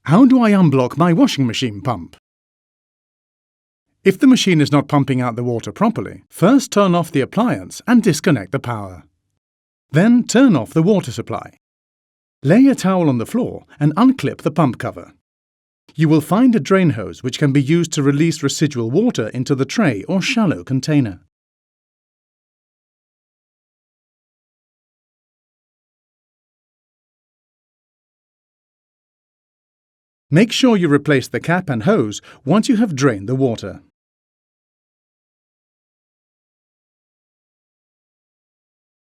How do I unblock my washing machine pump? If the machine is not pumping out the water properly, first turn off the appliance and disconnect the power. Then turn off the water supply. Lay a towel on the floor and unclip the pump cover. You will find a drain hose which can be used to release residual water into the tray or shallow container. Make sure you replace the cap and hose once you have drained the water.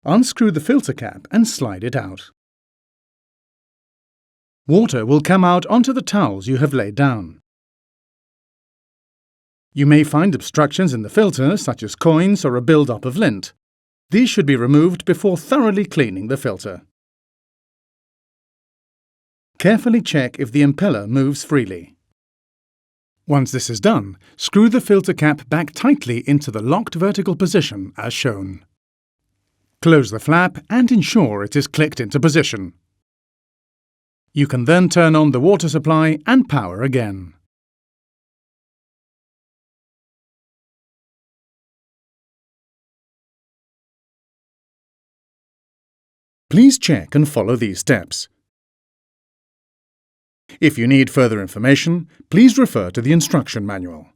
Unscrew the filter cap and slide it out. Water will come out onto the towels you have laid down. You may find obstructions in the filter, such as coins or a build-up of lint. These should be removed before thoroughly cleaning the filter. Carefully check if the impeller moves freely. Once this is done, screw the filter cap back tightly into the locked vertical position as shown. Close the flap and ensure it is clicked into position. You can then turn on the water supply and power again. Please check and follow these steps. If you need further information, please refer to the instruction manual.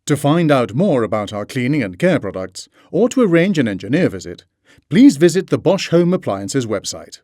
To find out more about our cleaning and care products, or to arrange an engineer visit, please visit the Bosch Home Appliances website.